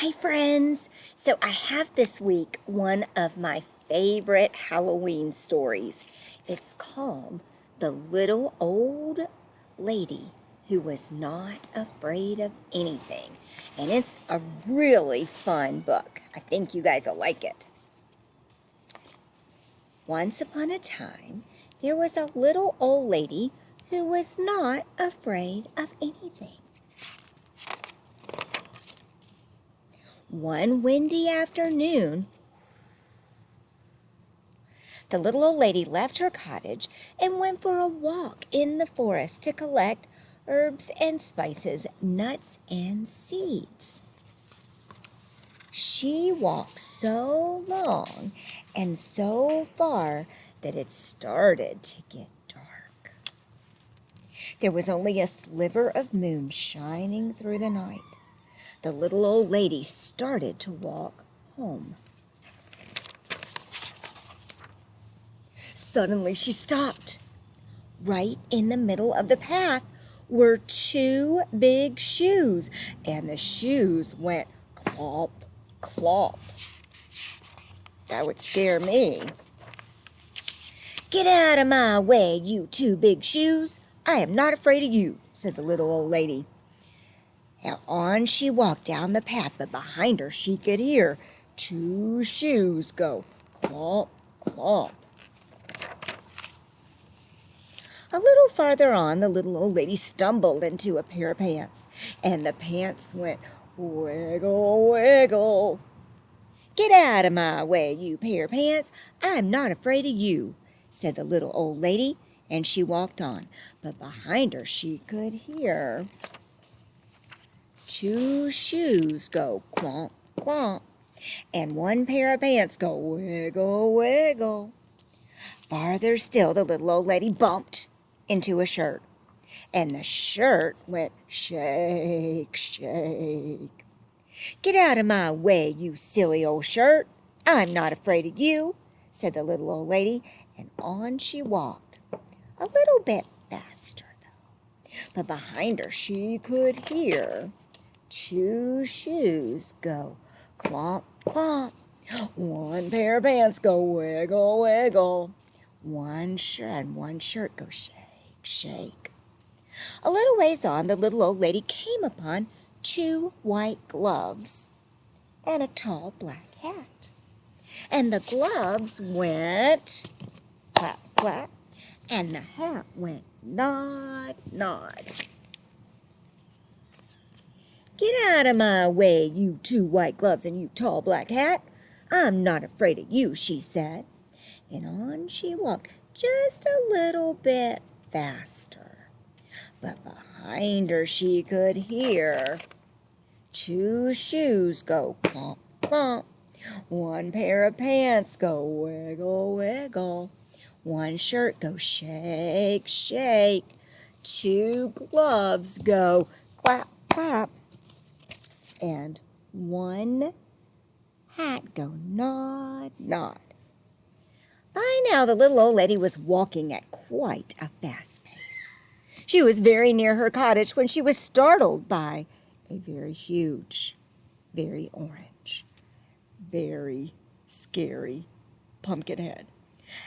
Hi friends! So I have this week one of my favorite Halloween stories. It's called The Little Old Lady Who Was Not Afraid of Anything. And it's a really fun book. I think you guys will like it. Once upon a time, there was a little old lady who was not afraid of anything. One windy afternoon, the little old lady left her cottage and went for a walk in the forest to collect herbs and spices, nuts and seeds. She walked so long and so far that it started to get dark. There was only a sliver of moon shining through the night. The little old lady started to walk home. Suddenly she stopped. Right in the middle of the path were two big shoes, and the shoes went clomp, clomp. That would scare me. "Get out of my way, you two big shoes. I am not afraid of you," said the little old lady. And on she walked down the path, but behind her she could hear two shoes go clomp, clomp. A little farther on, the little old lady stumbled into a pair of pants, and the pants went wiggle, wiggle. "Get out of my way, you pair of pants. I'm not afraid of you," said the little old lady, and she walked on. But behind her she could hear two shoes go clomp, clomp, and one pair of pants go wiggle, wiggle. Farther still, the little old lady bumped into a shirt, and the shirt went shake, shake. "Get out of my way, you silly old shirt. I'm not afraid of you," said the little old lady, and on she walked, a little bit faster, though. But behind her she could hear two shoes go clomp, clomp. One pair of pants go wiggle, wiggle. One shirt go shake, shake. A little ways on, the little old lady came upon two white gloves and a tall black hat. And the gloves went clap, clap, and the hat went nod, nod. "Get out of my way, you two white gloves and you tall black hat. I'm not afraid of you," she said. And on she walked just a little bit faster. But behind her she could hear two shoes go clomp, clomp. One pair of pants go wiggle, wiggle. One shirt go shake, shake. Two gloves go clap, clap. And one hat go nod, nod. By now the little old lady was walking at quite a fast pace. She was very near her cottage when she was startled by a very huge, very orange, very scary pumpkin head.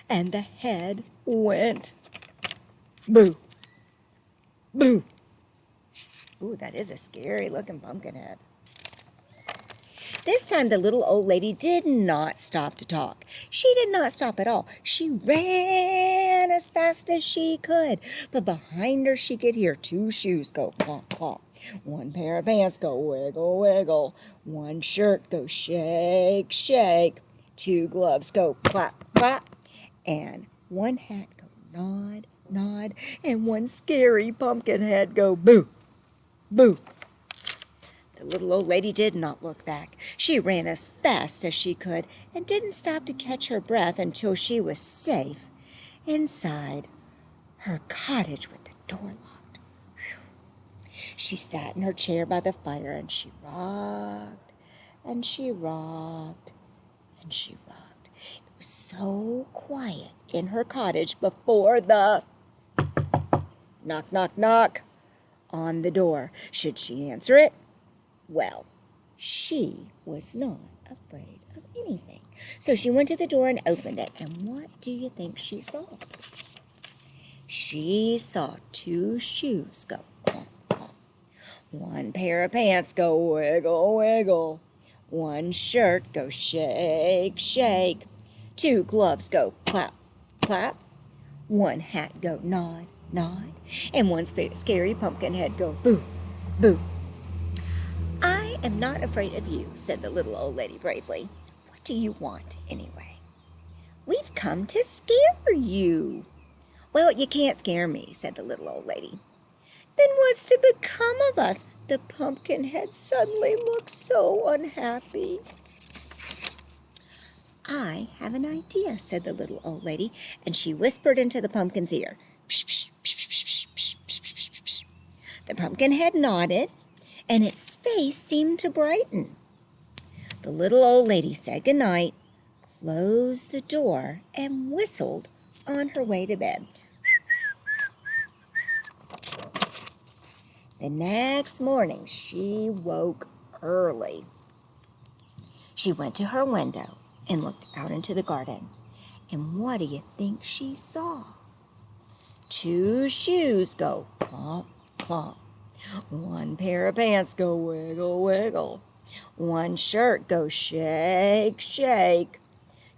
And the head went boo, boo. Ooh, that is a scary looking pumpkin head. This time the little old lady did not stop to talk. She did not stop at all. She ran as fast as she could. But behind her she could hear two shoes go plop, plop. One pair of pants go wiggle, wiggle. One shirt go shake, shake. Two gloves go clap, clap. And one hat go nod, nod. And one scary pumpkin head go boo, boo. The little old lady did not look back. She ran as fast as she could and didn't stop to catch her breath until she was safe inside her cottage with the door locked. Whew. She sat in her chair by the fire and she rocked and she rocked and she rocked. It was so quiet in her cottage before the knock, knock, knock on the door. Should she answer it? Well, She was not afraid of anything. So she went to the door and opened it. And what do you think she saw? She saw two shoes go clomp, clomp. One pair of pants go wiggle, wiggle. One shirt go shake, shake. Two gloves go clap, clap. One hat go nod, nod. And one scary pumpkin head go boo, boo. I am not afraid of you, said the little old lady bravely. What do you want, anyway? We've come to scare you. Well, you can't scare me, said the little old lady. Then what's to become of us? The pumpkin head suddenly looked so unhappy. I have an idea, said the little old lady, and she whispered into the pumpkin's ear. Psh, psh, psh, psh, psh, psh, psh, psh, psh. The pumpkin head nodded, and its face seemed to brighten. The little old lady said good night, closed the door, and whistled on her way to bed. The next morning, she woke early. She went to her window and looked out into the garden. And what do you think she saw? Two shoes go clomp, clomp. One pair of pants go wiggle, wiggle. One shirt go shake, shake.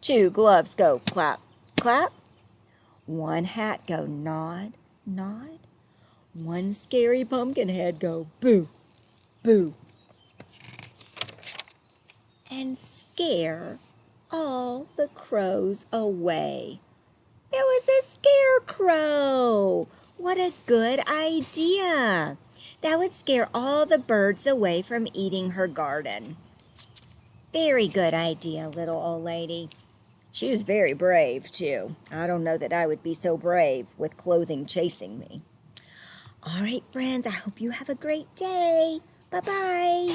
Two gloves go clap, clap. One hat go nod, nod. One scary pumpkin head go boo, boo. And scare all the crows away. It was a scarecrow. What a good idea. That would scare all the birds away from eating her garden. Very good idea, little old lady. She was very brave, too. I don't know that I would be so brave with clothing chasing me. All right, friends, I hope you have a great day. Bye-bye.